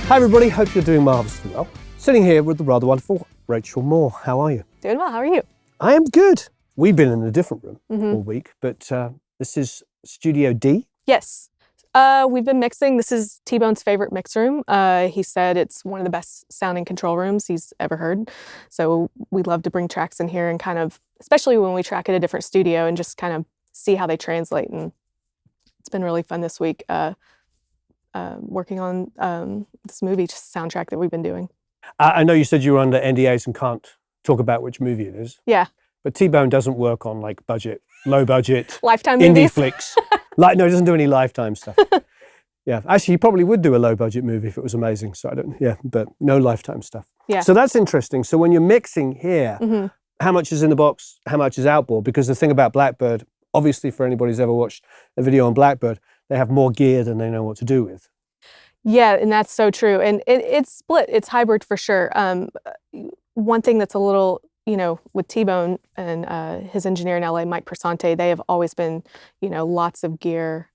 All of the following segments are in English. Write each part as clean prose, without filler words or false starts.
Hi everybody, hope you're doing marvellously well. Sitting here with the rather wonderful Rachael Moore. How are you? Doing well, how are you? I am good. We've been in a different room all week, but this is Studio D. Yes. We've been mixing. This is T-Bone's favorite mix room. He said it's one of the best sounding control rooms he's ever heard. So we love to bring tracks in here and kind of, especially when we track at a different studio, and just kind of see how they translate. And it's been really fun this week working on this movie soundtrack that we've been doing. I know you said you were under NDAs and can't talk about which movie it is. Yeah. But T-Bone doesn't work on like low budget, Lifetime indie movies. flicks. No, he doesn't do any Lifetime stuff. Yeah, actually, he probably would do a low budget movie if it was amazing. So but no Lifetime stuff. Yeah. So that's interesting. So when you're mixing here, how much is in the box? How much is outboard? Because the thing about BlackBird, obviously for anybody who's ever watched a video on BlackBird, they have more gear than they know what to do with. Yeah, and that's so true. And it's split. It's hybrid for sure. One thing that's a little, with T-Bone and his engineer in LA, Mike Persante, they have always been, lots of gear.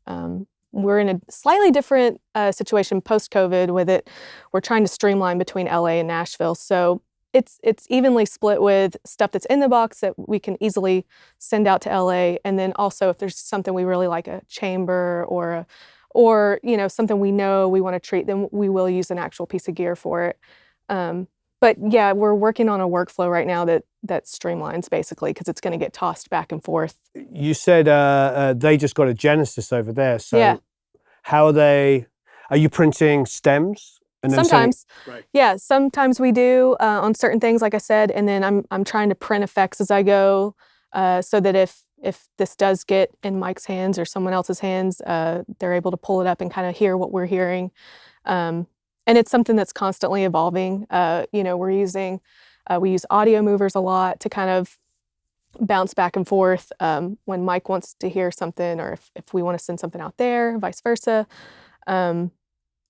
We're in a slightly different situation post-COVID with it. We're trying to streamline between LA and Nashville. So it's evenly split with stuff that's in the box that we can easily send out to LA. And then also if there's something we really like, a chamber or something we know we want to treat, then we will use an actual piece of gear for it. But yeah, we're working on a workflow right now that streamlines basically, because it's going to get tossed back and forth. You said they just got a Genesis over there. So yeah. How are you printing stems? And then sometimes, right. Yeah, sometimes we do on certain things, like I said, and then I'm trying to print effects as I go, so that if this does get in Mike's hands or someone else's hands, they're able to pull it up and kind of hear what we're hearing. And it's something that's constantly evolving. We use audio movers a lot to kind of bounce back and forth when Mike wants to hear something, or if we want to send something out there, vice versa. But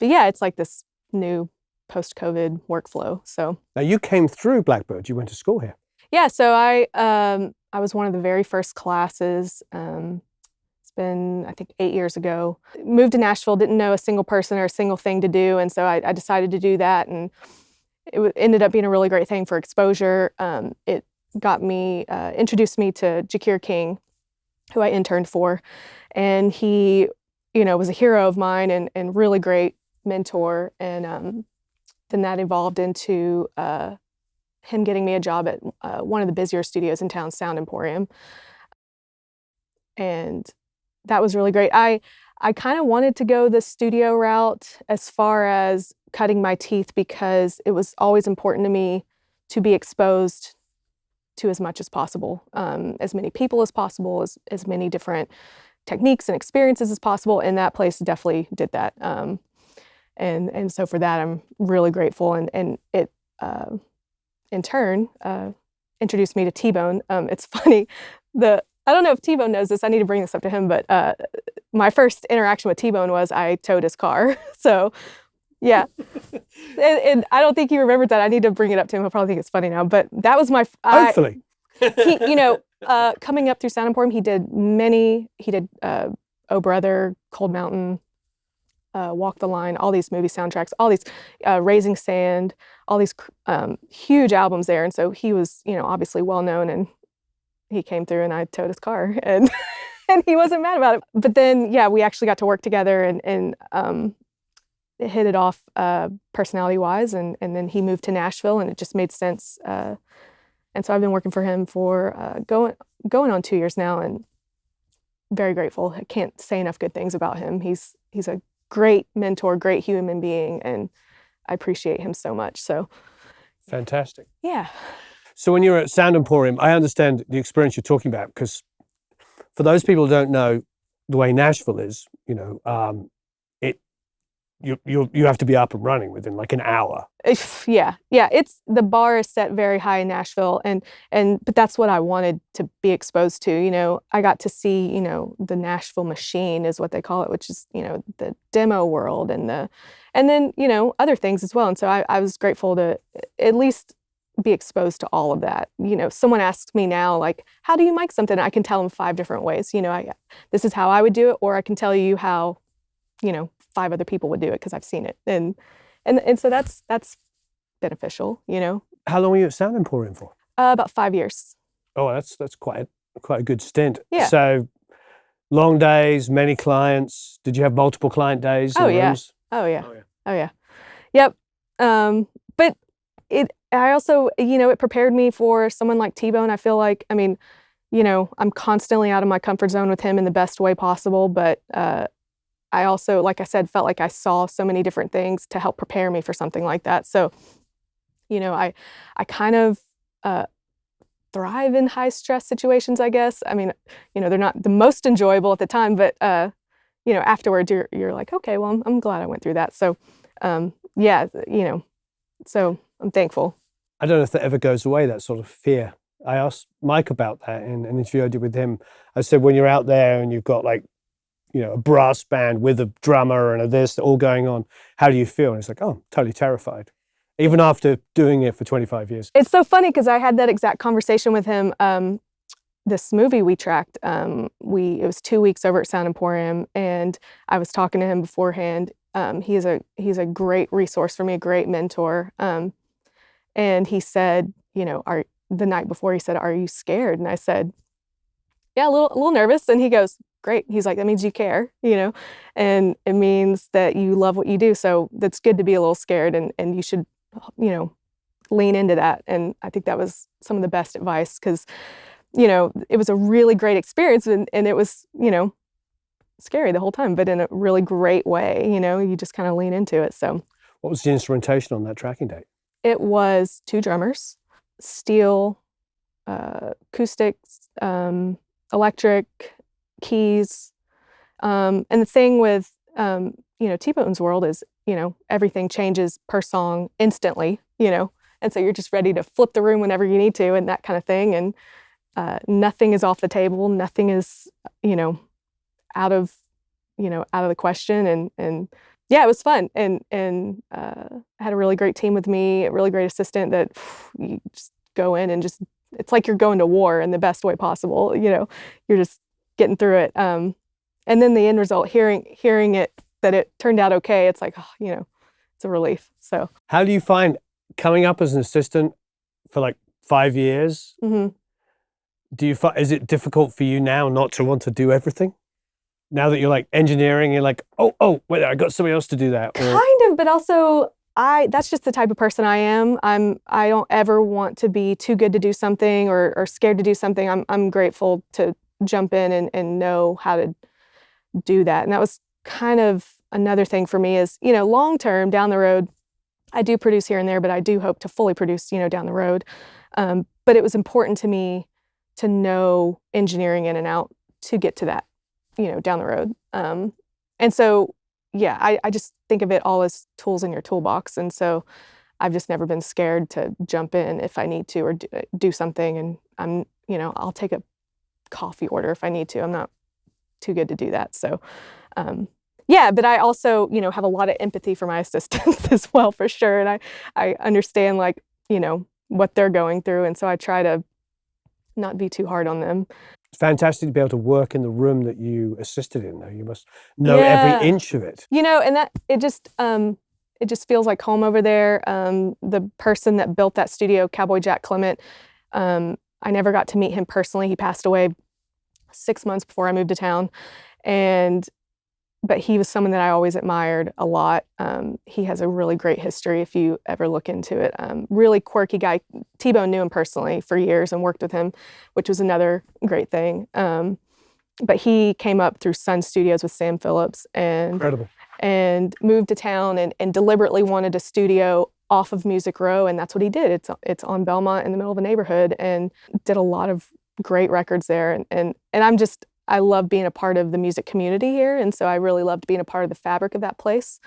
yeah, it's like this new post-COVID workflow. So now you came through BlackBird. You went to school here. Yeah, so I was one of the very first classes. It's been, I think, 8 years ago. Moved to Nashville, didn't know a single person or a single thing to do, and so I decided to do that, and it ended up being a really great thing for exposure. It got me, introduced me to Jakir King, who I interned for, and he, was a hero of mine and really great mentor, and then that evolved into him getting me a job at one of the busier studios in town, Sound Emporium. And that was really great. I kind of wanted to go the studio route as far as cutting my teeth, because it was always important to me to be exposed to as much as possible, as many people as possible, as many different techniques and experiences as possible. And that place definitely did that. And so for that, I'm really grateful. And it, in turn, introduced me to T-Bone. It's funny, I don't know if T-Bone knows this, I need to bring this up to him, but my first interaction with T-Bone was I towed his car. So yeah, and I don't think he remembered that. I need to bring it up to him. He'll probably think it's funny now, but that was my... Hopefully. He, coming up through Sound Emporium, he did Oh Brother, Cold Mountain, Walk the Line, all these movie soundtracks, all these Raising Sand, all these huge albums there. And so he was, obviously well known, and he came through and I towed his car, and and he wasn't mad about it. But then, yeah, we actually got to work together and it hit it off personality-wise, and then he moved to Nashville, and it just made sense. And so I've been working for him for going on 2 years now, and very grateful. I can't say enough good things about him. He's a great mentor, great human being, and I appreciate him so much. So fantastic. Yeah. So when you're at Sound Emporium, I understand the experience you're talking about, because for those people who don't know the way Nashville is, you have to be up and running within like an hour. Yeah. It's the bar is set very high in Nashville, but that's what I wanted to be exposed to. I got to see, the Nashville Machine is what they call it, which is, the demo world and then, other things as well. And so I was grateful to at least be exposed to all of that. Someone asks me now, like, how do you mic something? I can tell them 5 different ways. This is how I would do it, or I can tell you how, 5 other people would do it, because I've seen it. And And so that's beneficial, you know. How long were you at Sound Emporium for? About 5 years. Oh, that's quite a good stint. Yeah. So long days, many clients. Did you have multiple client days in rooms? Oh yeah. Oh yeah. Yep. But I also, you know, it prepared me for someone like T-Bone. I feel like, I mean, you know, I'm constantly out of my comfort zone with him in the best way possible. But I also, like I said, felt like I saw so many different things to help prepare me for something like that. So, you know, I kind of thrive in high stress situations, I guess. I mean, you know, they're not the most enjoyable at the time, but you know, afterwards you're like, okay, well, I'm glad I went through that. So, yeah, you know, so I'm thankful. I don't know if that ever goes away, that sort of fear. I asked Mike about that in an interview I did with him. I said, when you're out there and you've got like, you know, a brass band with a drummer and a this all going on, how do you feel? And he's like, oh, I'm totally terrified, even after doing it for 25 years. It's so funny because I had that exact conversation with him. This movie we tracked, it was 2 weeks over at Sound Emporium, and I was talking to him beforehand. He's a great resource for me, a great mentor. And he said, you know, the night before, he said, "Are you scared?" And I said, "Yeah, a little nervous." And he goes, "Great." He's like, "That means you care, you know, and it means that you love what you do. So that's good to be a little scared, and you should, you know, lean into that." And I think that was some of the best advice because, you know, it was a really great experience, and it was, you know, scary the whole time, but in a really great way. You know, you just kind of lean into it. So, what was the instrumentation on that tracking date? it was 2 drummers, steel, acoustics, electric, keys. And the thing with, you know, T-Bone's world is, you know, everything changes per song instantly, you know, and so you're just ready to flip the room whenever you need to and that kind of thing. And nothing is off the table. Nothing is, you know, out of the question. And yeah, it was fun. And I had a really great team with me, a really great assistant that you just go in and just, it's like you're going to war in the best way possible. You know, you're just getting through it. And then the end result, hearing it, that it turned out okay, it's like, oh, you know, it's a relief. So how do you find coming up as an assistant for like 5 years? Mm-hmm. Is it difficult for you now not to want to do everything? Now that you're like engineering, you're like, oh, wait, I got somebody else to do that. Or... Kind of, but also that's just the type of person I am. I don't ever want to be too good to do something or scared to do something. I'm grateful to jump in and know how to do that. And that was kind of another thing for me is, you know, long term down the road, I do produce here and there, but I do hope to fully produce, you know, down the road. But it was important to me to know engineering in and out to get to that, you know, down the road. And so, yeah, I just think of it all as tools in your toolbox. And so I've just never been scared to jump in if I need to or do something. And I'm, you know, I'll take a coffee order if I need to. I'm not too good to do that. So, yeah, but I also, you know, have a lot of empathy for my assistants as well, for sure. And I understand, like, you know, what they're going through. And so I try to not be too hard on them. It's fantastic to be able to work in the room that you assisted in, though. You must know every inch of it. You know, and that it just feels like home over there. The person that built that studio, Cowboy Jack Clement, I never got to meet him personally. He passed away 6 months before I moved to town. But he was someone that I always admired a lot. He has a really great history if you ever look into it. Really quirky guy. T-Bone knew him personally for years and worked with him, which was another great thing. But he came up through Sun Studios with Sam Phillips and moved to town and deliberately wanted a studio off of Music Row, and that's what he did. It's on Belmont in the middle of the neighborhood, and did a lot of great records there. And I love being a part of the music community here, and so I really loved being a part of the fabric of that place.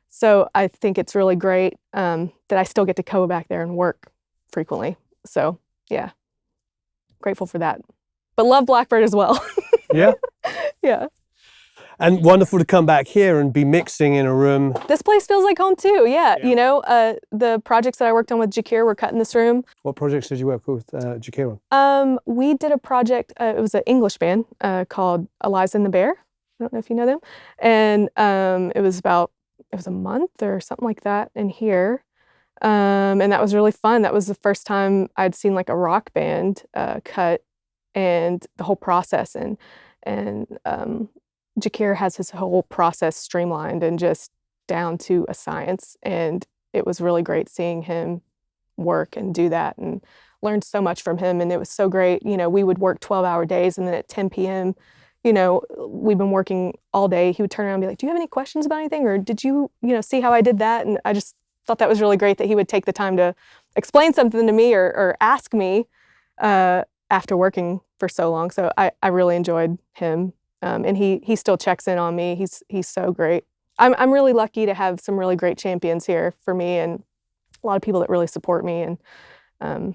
So I think it's really great that I still get to go back there and work frequently. So yeah, grateful for that. But love BlackBird as well. Yeah? Yeah. And wonderful to come back here and be mixing in a room. This place feels like home too, yeah. You know, the projects that I worked on with Jakir were cut in this room. What projects did you work with Jakir on? We did a project, it was an English band called Eliza and the Bear. I don't know if you know them. And it was about it was a month or something like that in here. And that was really fun. That was the first time I'd seen like a rock band cut and the whole process. And Jakir has his whole process streamlined and just down to a science. And it was really great seeing him work and do that, and learned so much from him. And it was so great. You know, we would work 12-hour days, and then at 10 p.m., you know, we've been working all day. He would turn around and be like, "Do you have any questions about anything? Or did you, see how I did that?" And I just thought that was really great that he would take the time to explain something to me or ask me after working for so long. So I really enjoyed him. And he still checks in on me. He's so great. I'm really lucky to have some really great champions here for me, and a lot of people that really support me. And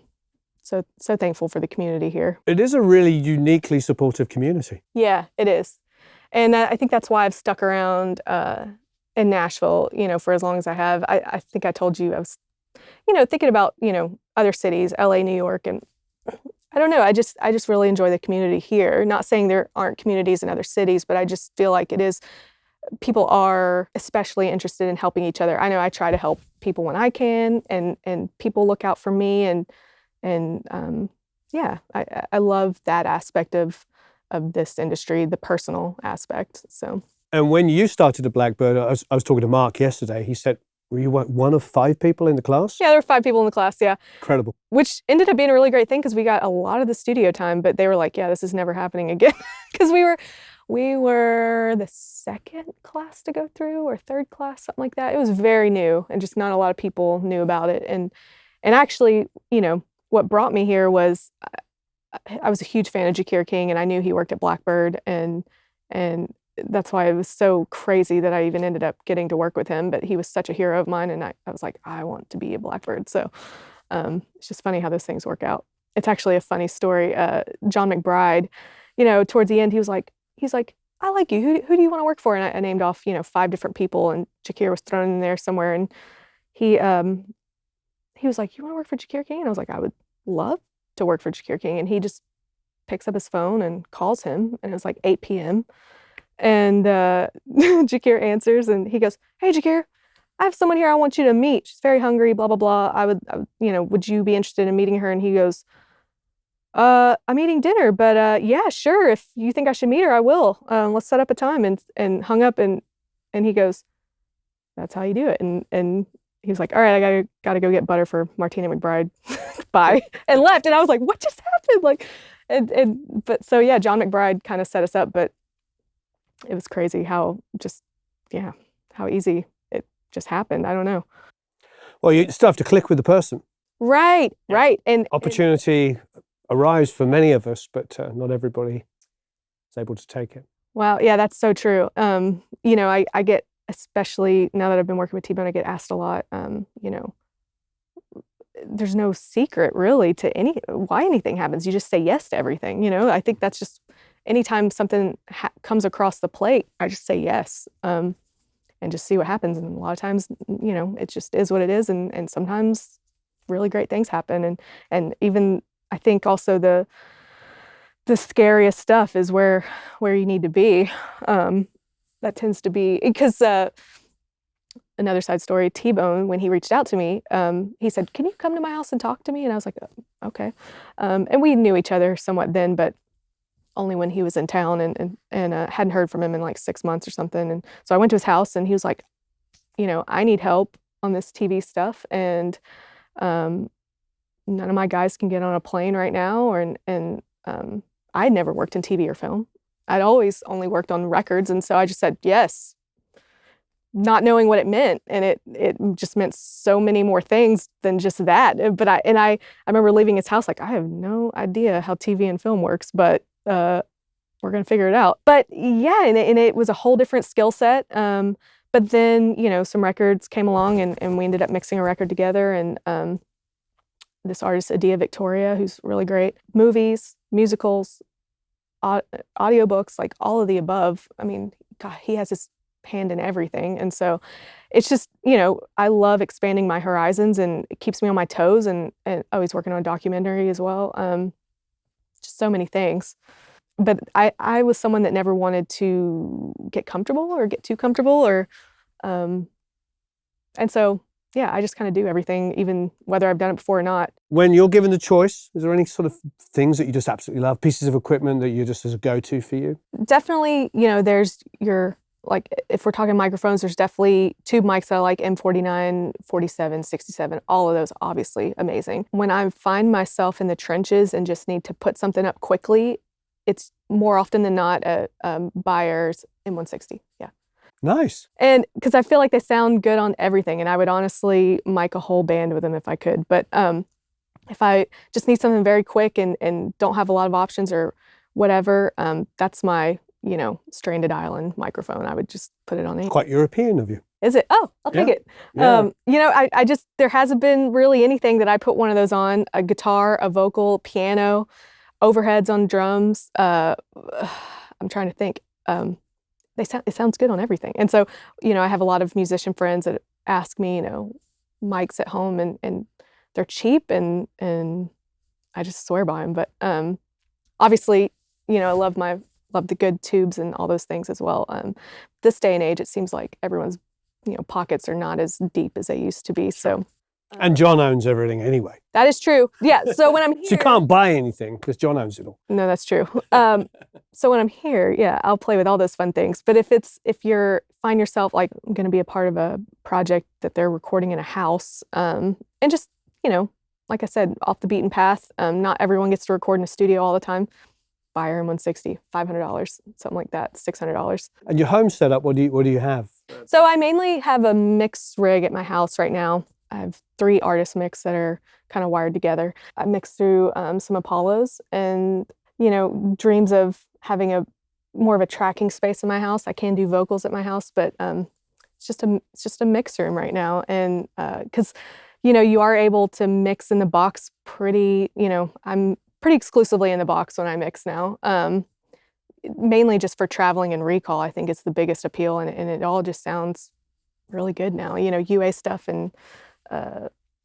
so thankful for the community here. It is a really uniquely supportive community. Yeah, it is. And I think that's why I've stuck around in Nashville, for as long as I have. I think I told you I was, thinking about, other cities, LA, New York, and I don't know. I just really enjoy the community here. Not saying there aren't communities in other cities, but I just feel like it is. People are especially interested in helping each other. I know I try to help people when I can, and people look out for me, and yeah, I love that aspect of this industry, the personal aspect. So. And when you started at BlackBird, I was talking to Mark yesterday. He said, were you one of 5 people in the class? Yeah, there were 5 people in the class, yeah. Incredible. Which ended up being a really great thing because we got a lot of the studio time, but they were like, yeah, this is never happening again. Because we were the 2nd class to go through, or 3rd class, something like that. It was very new, and just not a lot of people knew about it. And actually, what brought me here was I was a huge fan of Jakir King, and I knew he worked at BlackBird, and that's why it was so crazy that I even ended up getting to work with him. But he was such a hero of mine, and I was like, I want to be a BlackBird. So it's just funny how those things work out. It's actually a funny story. John McBride, towards the end, he's like, I like you. Who do you want to work for? And I named off, 5 different people, and Jakir was thrown in there somewhere. And he was like, you want to work for Jakir King? And I was like, I would love to work for Jakir King. And he just picks up his phone and calls him, and it was like 8 p.m. And Jakir answers, and he goes, "Hey, Jakir, I have someone here I want you to meet. She's very hungry, blah, blah, blah. I would, would you be interested in meeting her?" And he goes, "I'm eating dinner, but yeah, sure. If you think I should meet her, I will. Let's set up a time." And hung up, and he goes, "That's how you do it." And he was like, "All right, I gotta go get butter for Martina McBride." Bye. And left. And I was like, what just happened? Like, but so yeah, John McBride kind of set us up, but it was crazy how easy it just happened. I don't know. Well, you still have to click with the person. Right. And opportunity arrives for many of us, but not everybody is able to take it. Wow. Yeah, that's so true. I get, especially now that I've been working with T-Bone, I get asked a lot, there's no secret really to why anything happens. You just say yes to everything. I think that's just anytime something comes across the plate, I just say yes, and just see what happens. And a lot of times, it just is what it is. And sometimes really great things happen. And even I think also the scariest stuff is where you need to be. That tends to be because. Another side story, T-Bone, when he reached out to me, he said, "Can you come to my house and talk to me?" And I was like, "Okay." And we knew each other somewhat then, but only when he was in town, and hadn't heard from him in like 6 months or something. And so I went to his house, and he was like, "I need help on this TV stuff, and none of my guys can get on a plane right now." And I'd never worked in TV or film. I'd always only worked on records, and so I just said yes, not knowing what it meant. And it just meant so many more things than just that. But I remember leaving his house like, I have no idea how TV and film works, but we're gonna figure it out. But yeah, and it was a whole different skill set. But then, some records came along, and we ended up mixing a record together. And this artist, Adia Victoria, who's really great. Movies, musicals, audiobooks, like all of the above. I mean, God, he has his hand in everything. And so it's just, I love expanding my horizons, and it keeps me on my toes, and always working on a documentary as well. Just so many things. But I was someone that never wanted to get comfortable or get too comfortable, or And so, yeah, I just kind of do everything, even whether I've done it before or not. When you're given the choice, is there any sort of things that you just absolutely love, pieces of equipment that you just as a go-to for you? Definitely, there's like, if we're talking microphones, there's definitely tube mics that I like, M49, 47, 67, all of those obviously amazing. When I find myself in the trenches and just need to put something up quickly, it's more often than not a Buyer's M160, yeah. Nice. And because I feel like they sound good on everything, and I would honestly mic a whole band with them if I could. But if I just need something very quick and don't have a lot of options or whatever, that's my stranded island microphone. I would just put it on anything. Quite European of you. Is it? Oh, I'll take it. Yeah. I just, there hasn't been really anything that I put one of those on, a guitar, a vocal, piano, overheads on drums. I'm trying to think. It sounds good on everything. And so, I have a lot of musician friends that ask me, mics at home, and they're cheap, and I just swear by them. But obviously, I love the good tubes and all those things as well. This day and age, it seems like everyone's, pockets are not as deep as they used to be. So. And John owns everything anyway. That is true. Yeah. So when I'm here, So you can't buy anything because John owns it all. No, that's true. So when I'm here, yeah, I'll play with all those fun things. But if you find yourself like going to be a part of a project that they're recording in a house, and just, like I said, off the beaten path, not everyone gets to record in a studio all the time. Buyer M160, $500, something like that, $600. And your home setup, what do you have? So I mainly have a mix rig at my house right now. I have 3 artist mix that are kind of wired together. I mix through some Apollos, and dreams of having more of a tracking space in my house. I can do vocals at my house, but it's just a mix room right now. And because you are able to mix in the box pretty. I'm pretty exclusively in the box when I mix now. Mainly just for traveling and recall. I think it's the biggest appeal, and it all just sounds really good now. UA stuff and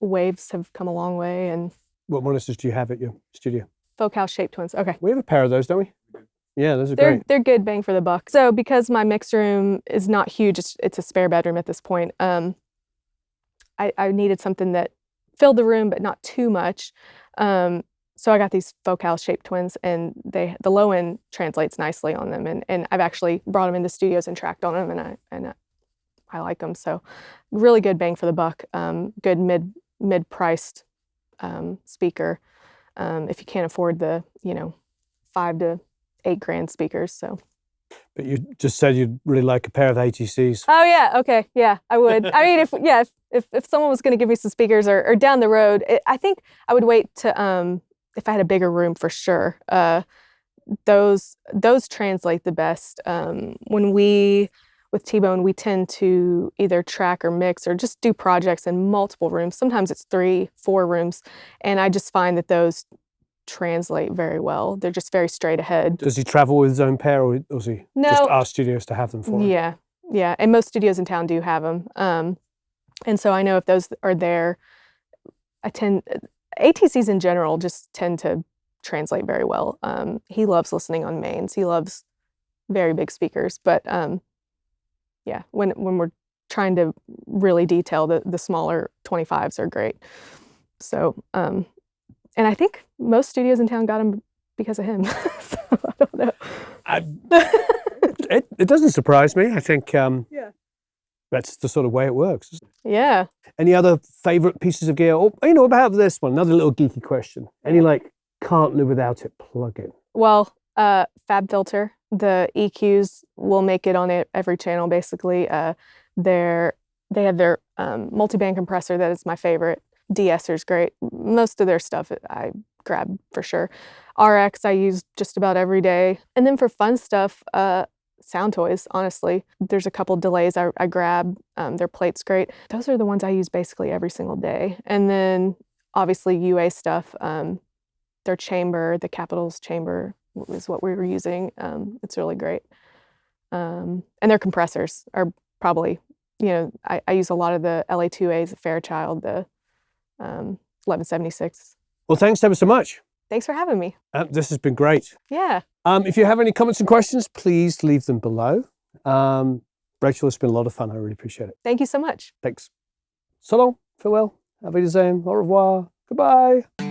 waves have come a long way. And what monitors do you have at your studio? Focal Shape Twins. Okay. We have a pair of those, don't we? Yeah, those are great. They're good bang for the buck. So because my mix room is not huge, it's a spare bedroom at this point. I needed something that filled the room but not too much. So I got these Focal Shape Twins, and the low end translates nicely on them. And I've actually brought them into studios and tracked on them, and I like them. So really good bang for the buck. Good mid-priced speaker. If you can't afford the $5 to $8 grand speakers. So. But you just said you'd really like a pair of ATCs. Oh yeah, okay, yeah, I would. I mean, if someone was going to give me some speakers or down the road, I think I would wait to if I had a bigger room for sure. Those translate the best. With T-Bone, we tend to either track or mix or just do projects in multiple rooms. Sometimes it's 3, 4 rooms, and I just find that those translate very well. They're just very straight ahead. Does he travel with his own pair, or does he just ask studios to have them for him? Yeah, and most studios in town do have them. And so I know if those are there, ATCs in general just tend to translate very well. He loves listening on mains. He loves very big speakers, but yeah, when we're trying to really detail, the smaller 25s are great. So, and I think most studios in town got them because of him. So I don't know. It doesn't surprise me. I think that's the sort of way it works. Yeah. Any other favorite pieces of gear? Or, about this one, another little geeky question. Any can't live without it plug-in? Well, Fab Filter. The EQs will make it on every channel, basically. They have their multi-band compressor that is my favorite. De-esser's great. Most of their stuff I grab for sure. RX I use just about every day. And then for fun stuff, Sound Toys, honestly. There's a couple delays I grab. Their plate's great. Those are the ones I use basically every single day. And then obviously UA stuff. Their chamber, the Capitals chamber, is what we were using. It's really great. And their compressors are probably, I use a lot of the LA2As, the Fairchild, the 1176. Well, thanks ever so much. Thanks for having me. This has been great. Yeah. If you have any comments and questions, please leave them below. Rachael, it's been a lot of fun. I really appreciate it. Thank you so much. Thanks. So long, farewell, auf Wiedersehen, au revoir, goodbye.